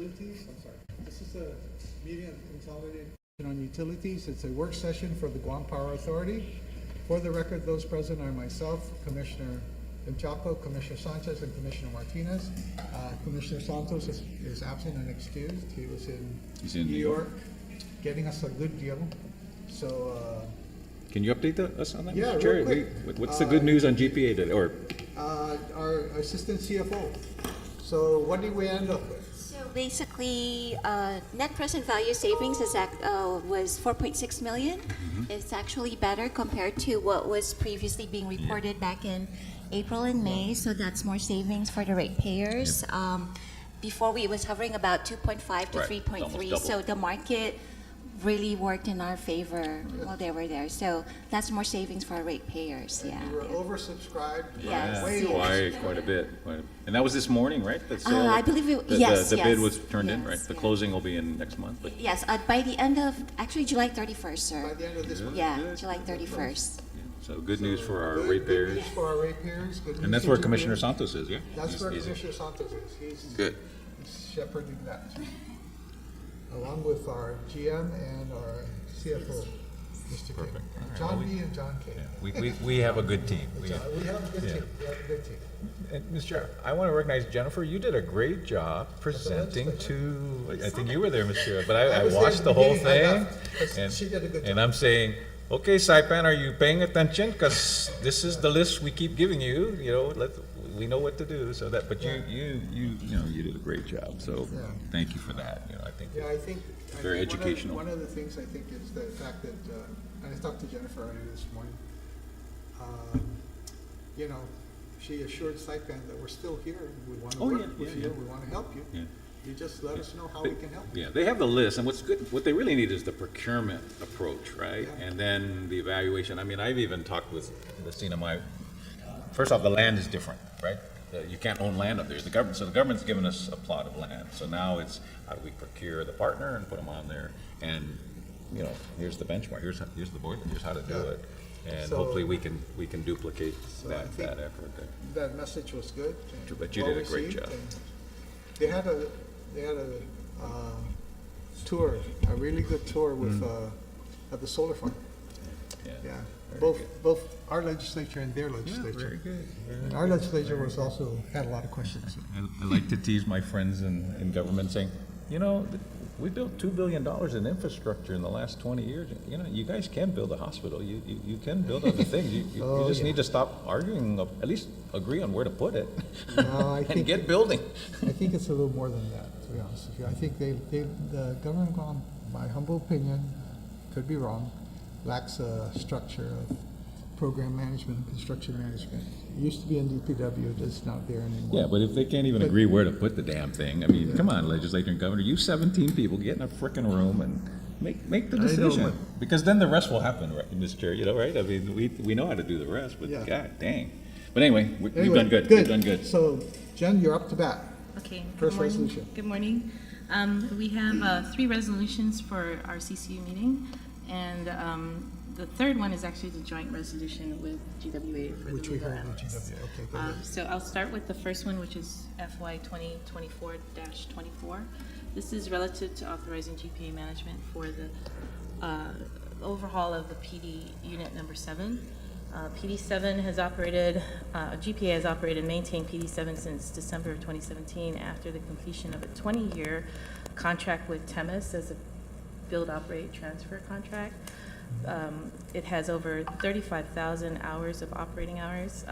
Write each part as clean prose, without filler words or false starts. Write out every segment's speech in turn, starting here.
Utilities, I'm sorry. This is a meeting of consolidated on utilities. It's a work session for the Guam Power Authority. For the record, those present are myself, Commissioner Chaco, Commissioner Sanchez, and Commissioner Martinez. Commissioner Santos is absent and excused. He was in New York getting us a good deal. So, can you update us on that, yeah, Mr. Chair? real quick. What's the good news on GPA today? Or our Assistant CFO. So what did we end up with? So basically, net present value savings was 4.6 million. It's actually better compared to what was previously being reported back in April and May. So that's more savings for the ratepayers. Before it was hovering about 2.5 to 3.3. So the market really worked in our favor while they were there. So that's more savings for our ratepayers. Yeah. We were oversubscribed. Yes. quite a bit. And that was this morning, right? The sale, I believe yes. The bid was turned in, Yes, right? The yeah. closing will be in next month. But Yes, by the end of, actually July 31st, sir. By the end of this month. Yeah, Good. July 31st. so good news for our Good ratepayers. news for our ratepayers. Good And news that's for where GPA. Commissioner Santos is, yeah? That's where He's- Commissioner Santos is. He's Good. shepherding that, along with our GM and our CFO, Mr. King. Perfect. John B. and John K. We have a good team. We have a good team. We have a good team. And Mr. Chair, I want to recognize Jennifer. You did a great job presenting to. I think you were there, Mr. Chair, but I was there watched at the the whole beginning. I thing, left, 'cause she did a good job. and I'm saying, okay, Saipan, are you paying attention? Because this is the list we keep giving you. You know, we know what to do. So that, but you did a great job. So Yeah. thank you for that. You know, I think. Yeah, I think. Very one of- educational. One of the things I think is the fact that, and I talked to Jennifer earlier this morning, you know, she assured Saipan that we're still here. We want to Oh, work yeah, with yeah, you. yeah. We want to help you. Yeah. You just let us know how we can help you. Yeah, they have the list, and what's good, what they really need is the procurement approach, right? Yeah. And then the evaluation. I mean, I've even talked with the CNMI. First off, the land is different, right? You can't own land up there. The government's given us a plot of land. So now it's how do we procure the partner and put them on there? And you know, here's the benchmark. Here's the board. Here's how to do Yeah. it. And So- we can duplicate So I that think effort there. That message was good. and But you did a great well-received, job. and They had a tour, a really good tour with, at the solar farm. Yeah. Yeah, Very both our legislature and their legislature. Very good. And our legislature was also, had a lot of questions. I like to tease my friends in government saying, you know, we built $2 billion in infrastructure in the last 20 years. You know, you guys can build a hospital. You can build other things. You Oh, just yeah. need to stop arguing, at least agree on where to put it. No, I and think- get building. I think it's a little more than that, to be honest with you. I think the government, Guam, my humble opinion, could be wrong, lacks a structure of program management, construction management. It used to be in DPW, it's not there anymore. Yeah, but if they can't even agree where to put the damn thing, I mean, come on, legislature and governor, you 17 people get in a frickin' room and make the I know, decision. but- Because then the rest will happen, right, Mr. Chair, you know, right? I mean, we know how to do the rest, but Yeah. god dang. But anyway, we've Anyway, done good, we've done good. So, Jen, you're up to bat. Okay. Good First morning. resolution. Good morning. We have 3 resolutions for our CCU meeting, and the third one is actually the joint resolution with GWA for Which the we legal heard with analysts. GWA. Okay, go ahead. So I'll start with the first one, which is FY 2024-24. This is relative to authorizing GPA management for the overhaul of the PD unit number 7. PD 7 has operated, GPA has operated and maintained PD 7 since December of 2017 after the completion of a 20-year contract with TEMIS as a build, operate, transfer contract. It has over 35,000 hours of operating hours.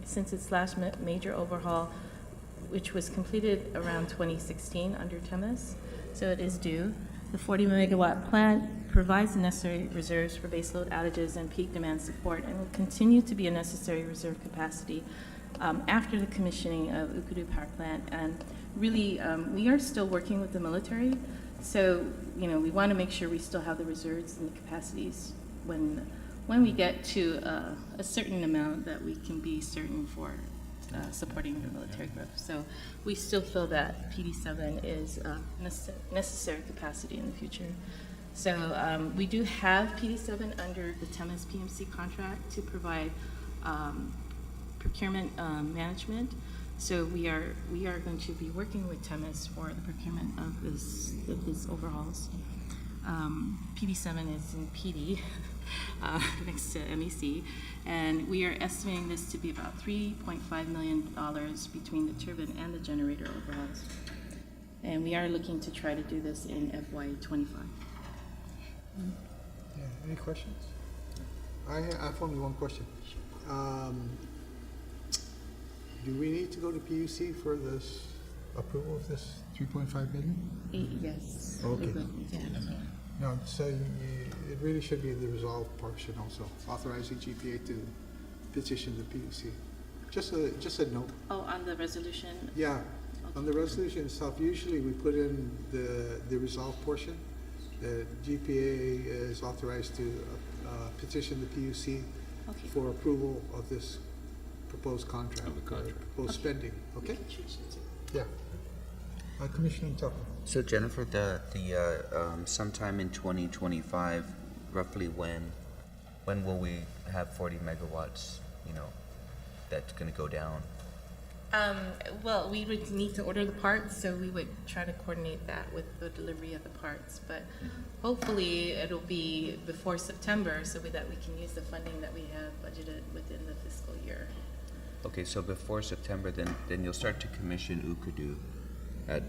Since its last major overhaul, which was completed around 2016 under TEMIS, so it is due. The 40-megawatt plant provides the necessary reserves for baseload outages and peak demand support and will continue to be a necessary reserve capacity after the commissioning of Ukudu Power Plant. And really, we are still working with the military, so you know we want to make sure we still have the reserves and the capacities when we get to a certain amount that we can be certain for supporting the military growth. So we still feel that PD7 is a necessary capacity in the future. So we do have PD7 under the TEMIS PMC contract to provide procurement management. So we are going to be working with Temis for the procurement of these overhauls. PD7 is in PD, next to MEC, and we are estimating this to be about $3.5 million between the turbine and the generator overhauls. And we are looking to try to do this in FY25. Yeah, any questions? I have only one question. Do we need to go to PUC for this approval of this 3.5 million? Yes. Okay. we will, yeah. No, so it really should be the resolve portion also, authorizing GPA to petition the PUC. Just a note. Oh, on the resolution? Yeah, on the resolution itself, usually we put in the resolve portion. The GPA is authorized to petition the PUC Okay. for approval of this proposed contract, Of the contract. proposed spending, okay? Yeah. Commissioner Tucker. So Jennifer, the sometime in 2025, roughly when will we have 40 megawatts, that's gonna go down? Well, we would need to order the parts, so we would try to coordinate that with the delivery of the parts. But hopefully, it'll be before September, so that we can use the funding that we have budgeted within the fiscal year. Okay, so before September, then you'll start to commission Ukadu at,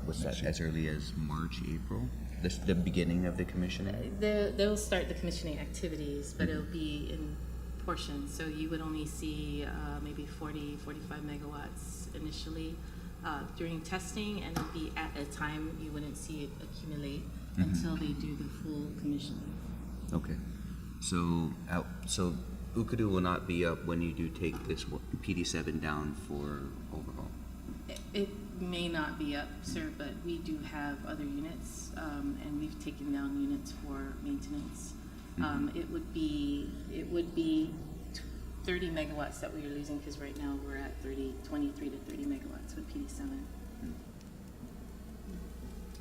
what's that, as early as March, April? The beginning of the commissioning? They'll start the commissioning activities, but it'll be in portions. So you would only see maybe 40, 45 megawatts initially during testing, and it'll be at a time you wouldn't see it accumulate until they do the full commissioning. Okay, so Ukadu will not be up when you do take this PD7 down for overhaul? It may not be up, sir, but we do have other units, and we've taken down units for maintenance. It would be 30 megawatts that we are losing, because right now we're at 23 to 30 megawatts with PD7.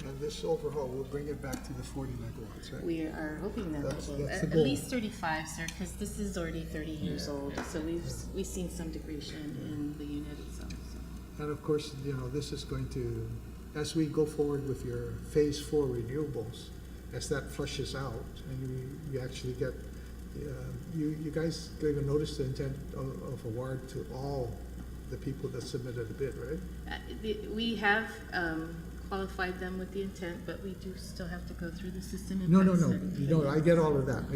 And this overhaul will bring it back to the 40 megawatts, right? We are hoping that That's it will, the at goal. least 35, sir, because this is already 30 years old. So we've seen some degradation in the unit itself. So. And of course, this is going to, as we go forward with your phase 4 renewables, as that flushes out and you actually get, you guys gave a notice of intent of award to all the people that submitted a bid, right? We have qualified them with the intent, but we do still have to go through the system impact No, study. I get all of that,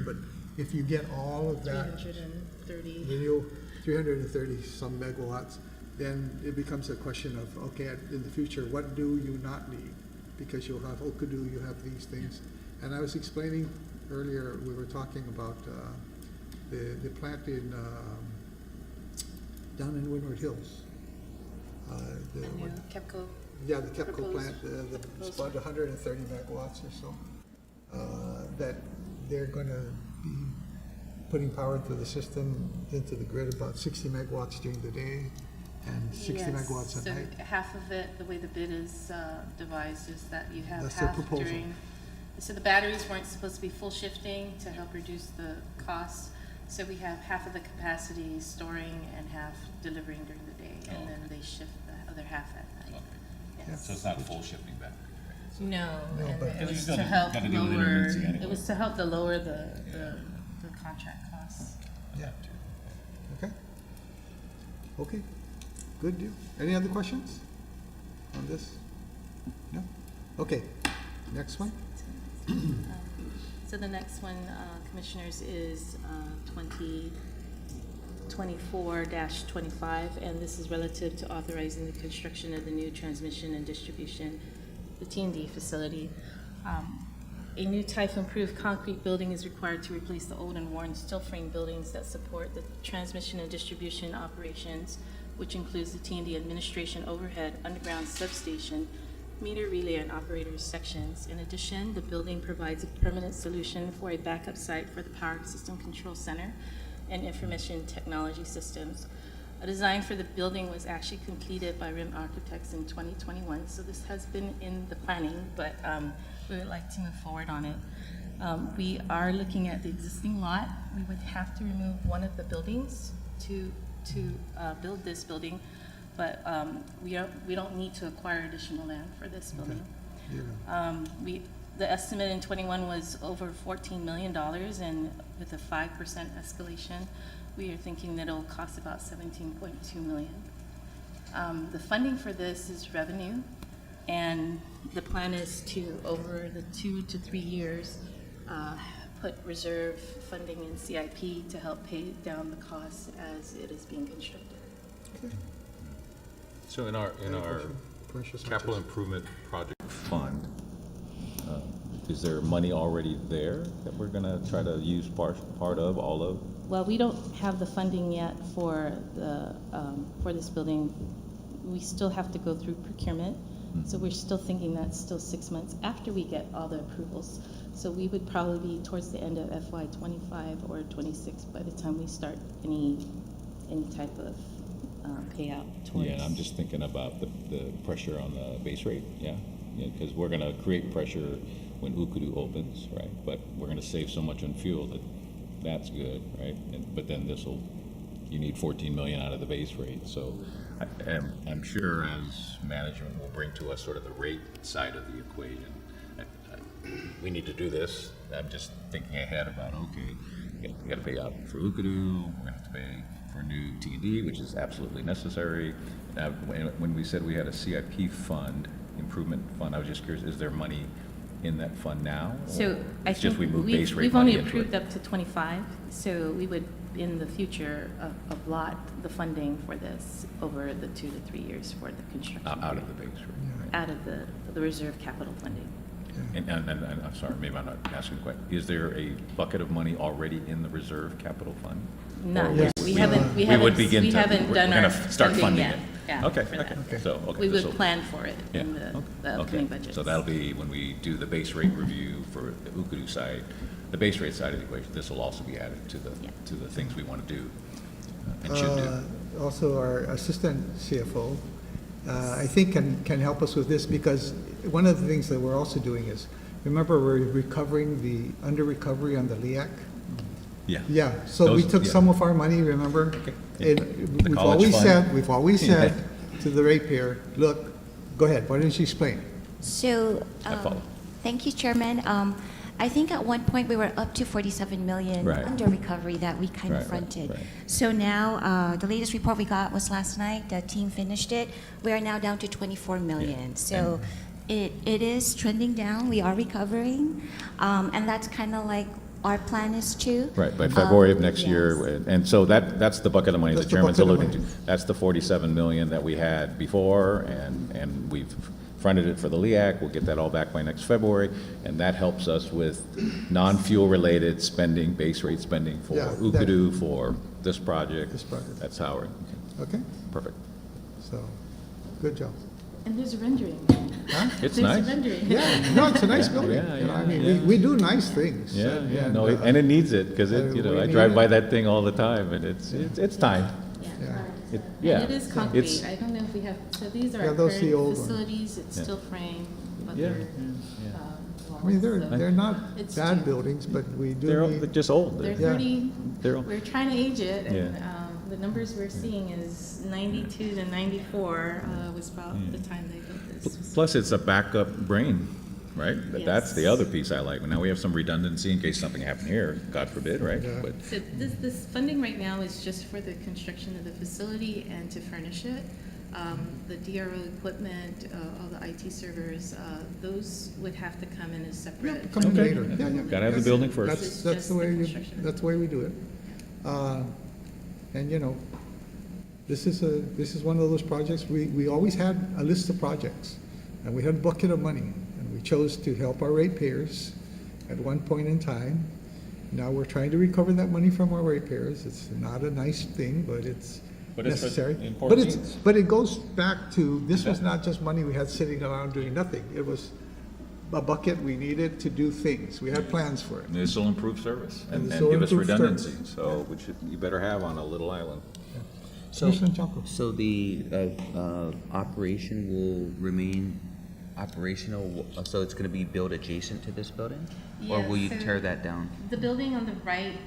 but if you get all of that, 330. renewal, 330 some megawatts, then it becomes a question of, okay, in the future, what do you not need? Because you'll have Okadu, you have these things. And I was explaining earlier, we were talking about the plant in, down in Windward Hills. The new KEPCO. Yeah, the KEPCO Proposed- plant, it's about 130 megawatts or so, that they're gonna be putting power into the system, into the grid, about 60 megawatts during the day and 60 megawatts at so night. half of it, the way the bid is devised, is that you have That's their half proposal. during. So the batteries weren't supposed to be full shifting to help reduce the costs. So we have half of the capacity storing and half delivering during the day, and then they shift the other half at night. Yes. So it's not full shifting back. No, No, and but- it Because was you to help gotta deal with lower, intermittency anyway. it was to help to lower the contract costs. Yeah. Okay. Okay. Good deal. Any other questions on this? No? Okay. Next one. So the next one, Commissioners, is 2024-25, and this is relative to authorizing the construction of the new transmission and distribution, the T&D facility. A new typhoon-proof concrete building is required to replace the old and worn steel frame buildings that support the transmission and distribution operations, which includes the T&D administration overhead, underground substation, meter relay and operators sections. In addition, the building provides a permanent solution for a backup site for the Power System Control Center and Information Technology Systems. A design for the building was actually completed by RIM Architects in 2021, so this has been in the planning, but we would like to move forward on it. We are looking at the existing lot. We would have to remove one of the buildings to to build this building, but we don't need to acquire additional land for this building. The estimate in 21 was over $14 million, and with a 5% escalation, we are thinking that it'll cost about $17.2 million. The funding for this is revenue, and the plan is to, over the 2 to 3 years, put reserve funding in CIP to help pay down the costs as it is being constructed. So in our Precious capital answers. improvement project Fund, is there money already there that we're gonna try to use part of, all of? Well, we don't have the funding yet for this building. We still have to go through procurement, so we're still thinking that's still 6 months after we get all the approvals. So we would probably be towards the end of FY 25 or 26 by the time we start any type of payout towards. Yeah, and I'm just thinking about the pressure on the base rate, yeah, because we're gonna create pressure when Ukudu opens, right? But we're gonna save so much on fuel that's good, right? But then you need 14 million out of the base rate, so I'm sure as management will bring to us sort of the rate side of the equation. We need to do this. I'm just thinking ahead about, okay, you got to pay out for Ukudu, we're going to have to pay for new T&D, which is absolutely necessary. When we said we had a CIP fund, improvement fund, I was just curious, is there money in that fund now? So Or I it's just think we move base rate we've money only into approved it? up to 25, so we would, in the future, allot the funding for this over the 2 to 3 years for the construction. Out of the base rate, right? Out of the reserve capital funding. And I'm sorry, maybe I'm not asking quite, is there a bucket of money already in the reserve capital fund? Not Yes. yet. We haven't would begin we to- haven't we're done gonna our start funding yet. it. Yeah, Okay, for that. okay, so, okay. We would this'll- plan for it Yeah, in the okay, upcoming okay. budget. So that'll be when we do the base rate review for the Ukudu side, the base rate side of the equation, this will also be added to Yeah. the things we want to do and should do. Also, our assistant CFO, I think can help us with this, because one of the things that we're also doing is, remember, we're recovering the under recovery on the LEAC? Yeah. Yeah, so we Those- took yeah. some of our money, remember? Yeah. And The college fund. we've always said to the ratepayer, look, go ahead, why don't you explain? So, I follow. thank you, Chairman. I think at one point we were up to 47 million Right. under recovery that we kind Right, of right, fronted. right. So now, the latest report we got was last night, the team finished it. We are now down to 24 million. So it is trending down, we are recovering. And that's kind of like our plan is too. Right, by February of next yes. year, and so that's the bucket of money the That's the chairman's bucket of alluding to. money. That's the 47 million that we had before, and we've fronted it for the LEAC, we'll get that all back by next February, and that helps us with non-fuel related spending, base rate spending for Yeah, Ukudu, for this project. This project. That's how we're, Okay, perfect. so, good job. And there's a rendering. It's There's a nice. rendering. Yeah, no, it's a nice building. yeah, You know, I yeah, mean, yeah. we do nice things. Yeah, yeah, no, and, and it needs it, because we I need drive it. by that thing all the time, and it's time. Yeah. Yeah. And it is It's- concrete. I don't know if we have, so these are Yeah, our those are the current old ones. facilities. It's Yeah. still frame, but Yeah, they're, I mean, walls, so they're not It's bad cheap. buildings, but we do They're need, just old. They're Yeah. 30, They're all- we're trying to age it, and Yeah. the numbers we're seeing is 92 to 94 was about the time they built this. Plus, it's a backup brain, right? That's the Yes. other piece I like. Now we have some redundancy in case something happened here, God forbid, right? Yeah. But So this funding right now is just for the construction of the facility and to furnish it. The DRO equipment, all the IT servers, those would have to come in as separate. come in Okay. later. Yeah, yeah. Gotta have the building first. This is That's just the way, the construction. that's the way we do it. And, you know, this is one of those projects, we always had a list of projects, and we had a bucket of money, and we chose to help our ratepayers at one point in time. Now we're trying to recover that money from our ratepayers. It's not a nice thing, but it's But it's for necessary. important needs. But it goes back to, this was not just money we had sitting around doing nothing. It was a bucket we needed to do things. We had plans for it. this will improve service And and this will give us improve redundancy, service. so which you better have on a little island. So, Commissioner Chaco. so the operation will remain operational? So it's gonna be built adjacent to this building? Or Yeah, will you so- tear that down? The building on the right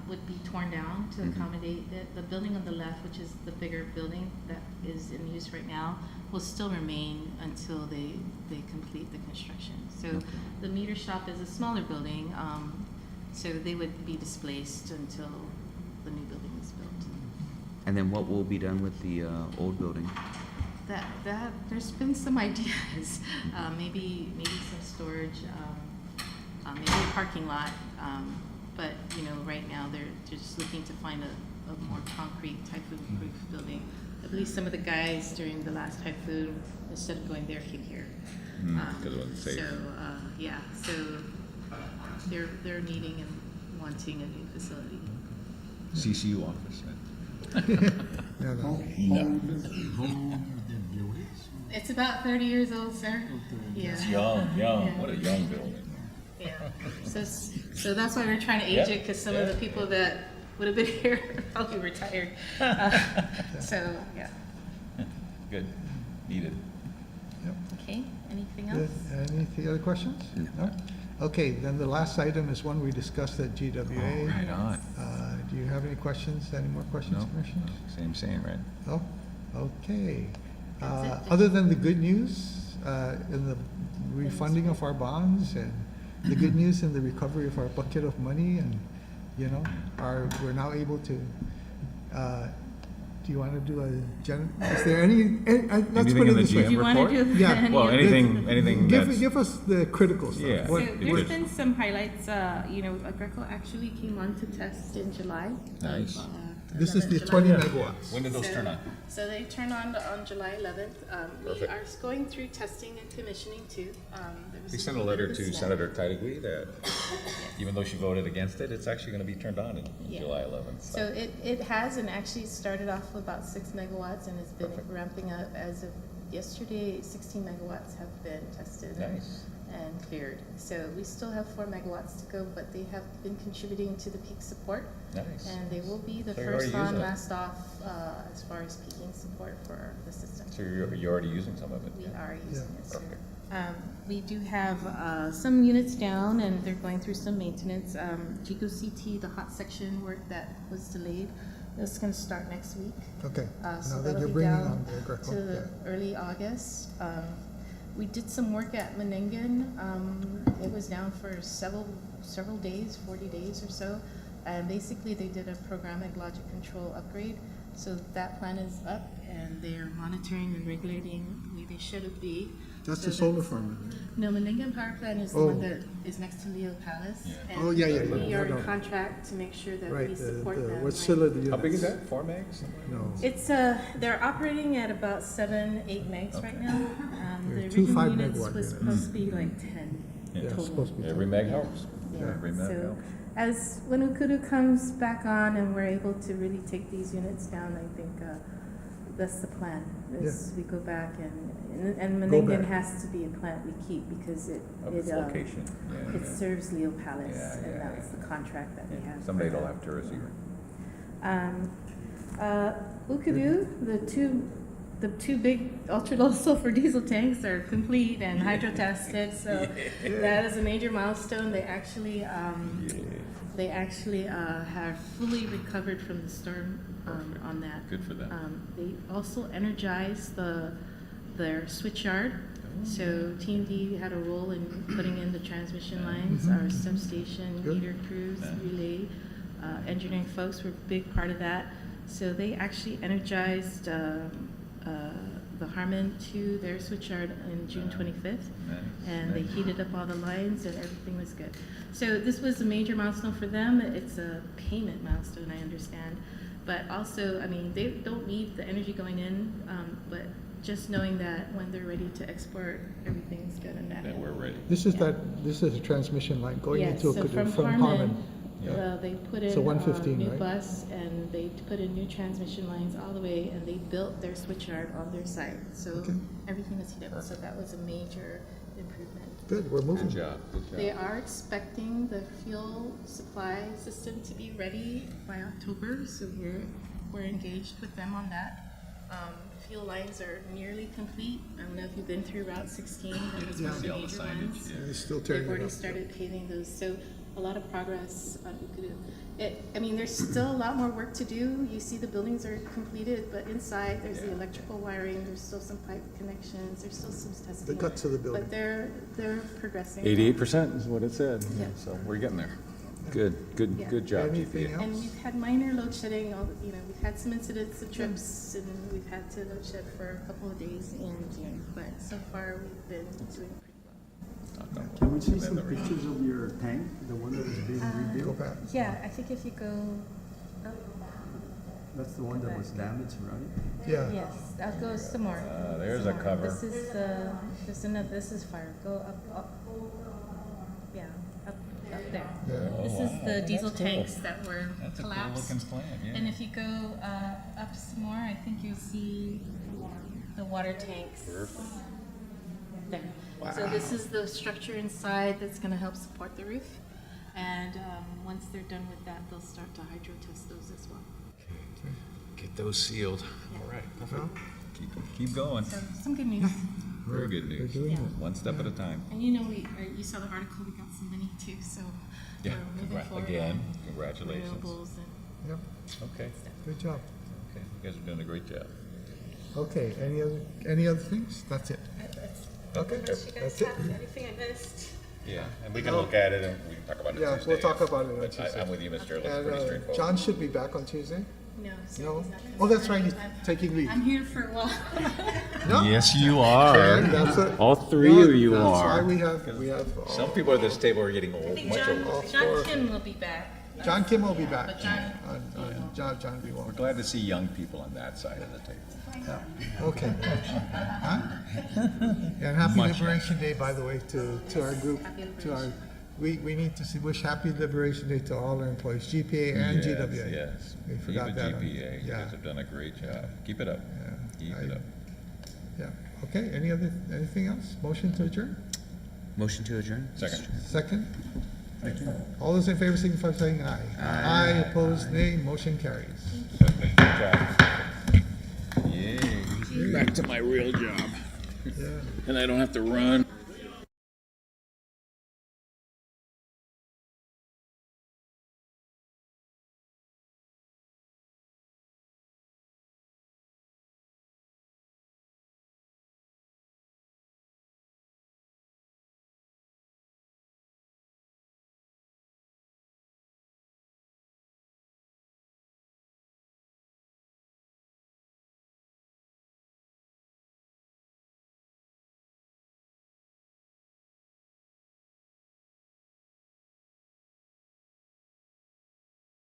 would be torn down to accommodate it. The building on the left, which is the bigger building that is in use right now, will still remain until they complete the construction. So the meter shop is a smaller building, so they would be displaced until the new building is built. And then what will be done with the old building? That there's been some ideas, maybe some storage, maybe a parking lot, but right now they're just looking to find a more concrete typhoon-proof building. At least some of the guys during the last typhoon, instead of going there, came here. Because it wasn't safe. So so they're needing and wanting a new facility. CCU office, Yeah, no. It's about 30 years old, sir. Yeah. young, what a young building. Yeah, so that's why we're trying to age it, because some of the people that would have been here are probably retired. So, yeah. Good, needed. Okay, anything Good. else? Any other questions? No? Okay, then the last item is one we discussed at GWA. Right on. Do you have any questions, any more questions, No, Commissioners? same, right? Oh, okay. That's it. Other than the good news in the refunding of our bonds and the good news in the recovery of our bucket of money and, we're now able to, do you want to do is there let's Anything put in it the this way. GM Do you want to report? do Yeah. any Well, of anything that's, Give us the critical stuff. Yeah. What- So It there's did. been some highlights, Greco actually came on to test in July. Nice. This is the 11th, 20 July. megawatts. When did those So- turn on? So they turn on July 11th. We Perfect. are going through testing and commissioning too. There was We a sent a little bit letter of to snag. Senator Titlegy that even though she voted against it, it's actually gonna be turned on in Yeah. July 11th. So it has, and actually started off with about 6 megawatts and has been Perfect. ramping up. As of yesterday, 16 megawatts have been tested Nice. and cleared. So we still have 4 megawatts to go, but they have been contributing to the peak support. Nice. And they will be the So you're first already on, using it. last off, as far as peaking support for the system. So you're already using some of it? We yeah? are using it, sir. Perfect. We do have some units down, and they're going through some maintenance. GECO CT, the hot section work that was delayed, is going to start next week. Okay, So now that that'll you're be bringing down on the Greco. to yeah. early August. We did some work at Menengan. It was down for several days, 40 days or so. And basically, they did a programmatic logic control upgrade. So that plan is up, and they are monitoring and regulating the way they should be. That's So the solar farm. No, Menengan Power Plant is the Oh. one that is next to Leo Palace. Yeah. And Oh, yeah, yeah, We yeah. are No, in no. contract to make sure that Right, we the, support them. what's like- still the units. How big is that? 4 megs? No. It's they're operating at about 7-8 megs right now. There The are two original 5 units megawatt was units. supposed to be like 10 Yeah, it's total. supposed to be. Every meg helps. Yeah. Every meg So helps. as when Ukudu comes back on and we're able to really take these units down, I think that's the plan. Is we go back and Go Menengan back. has to be a plant we keep because it Of its location. it serves Leo Palace, Yeah, and yeah, that was the contract that we have. Someday they'll have to receive it. Ukudu, the two big ultra low sulfur diesel tanks are complete and hydro tested, so that is a major milestone. They actually have fully recovered from the storm on that. Good for them. They also energized their switchyard. So TMD had a role in putting in the transmission lines, our substation, Good. meter crews, relay, engineering folks were a big part of that. So they actually energized the Harmon to their switchyard in June 25th. And they heated up all the lines and everything was good. So this was a major milestone for them. It's a payment milestone, I understand. But also, I mean, they don't need the energy going in, but just knowing that when they're ready to export, everything's good on that. Then we're ready. This is a transmission line going Yes, into so Okudu from Harmon, they put in So 115, new right? bus, and they put in new transmission lines all the way, and they built their switchyard on their site. So Okay. everything was heated up, so that was a major improvement. Good, we're moving. Good job, good job. They are expecting the fuel supply system to be ready by October, so we're engaged with them on that. Fuel lines are nearly complete. I don't know if you've been through Route 16. That was one of See the all the major signage, ones. yeah. It's still They've tearing it already up. started paving those, so a lot of progress on Ukudu. I mean, there's still a lot more work to do. You see the buildings are completed, but inside, there's the electrical wiring, there's still some pipe connections, there's still some testing. The guts of the building. But they're progressing. 88% is what it said. Yeah. So we're getting there. Good, good, Yeah. good job, Anything GPA. else? And we've had minor load shedding, we've had some incidents of trips, and we've had to load shed for a couple of days in June, but so far, we've been doing pretty well. Can we see some pictures of your tank, the one that is being Go rebuilt? back. Yeah, I think if you go up, That's the one that was damaged, right? Yeah. yes, that goes some more. There's Some a more. cover. This is, this is fire, go up, yeah, up there. This is the diesel tanks that were That's a cool collapsed. looking plan, yeah. And if you go up some more, I think you'll see the water tanks. There. So this is the structure inside that's gonna help support the roof. And once they're done with that, they'll start to hydro test those as well. Get those sealed. All right, perfect. Keep going. So some good news. Very good news. doing Yeah. One step at a time. And you know, you saw the article, we got some money too, so Yeah, we're moving forward again, on congratulations. renewables and Yep, Okay, good job. okay, you guys are doing a great job. Okay, any other things? That's it. Okay, unless you guys that's it. have anything I missed. Yeah, and we can look at it and we can talk about it Yeah, Tuesday. we'll talk about it on But Tuesday. I'm with you, Mr. It looks And pretty straightforward. John should be back on Tuesday? No, so No? he's not coming Oh, that's back. right, he's I'm- taking leave. I'm here for a while. No? Yes, you are. And that's it. All three No, of you That's why are. we have, Some people at this table are getting I old, think much John, older. John Kim will be back. John Kim will be back. But John- John B. We're won't. glad to see young people on that side of the table. Okay. Huh? And happy Liberation Day, by the way, to our group, to our, we need to wish happy Liberation Day to all our employees, GPA and Yes, GWA. Yes. We forgot Even that. GPA, you Yeah. guys have done a great job. Keep it up. Keep it up. Yeah, okay, anything else? Motion to adjourn? Motion to adjourn? Second. Second? All those in favor signify by saying aye. Aye, opposed, nay, motion carries. Good job. Yay. Back to my real job. Yeah. And I don't have to run.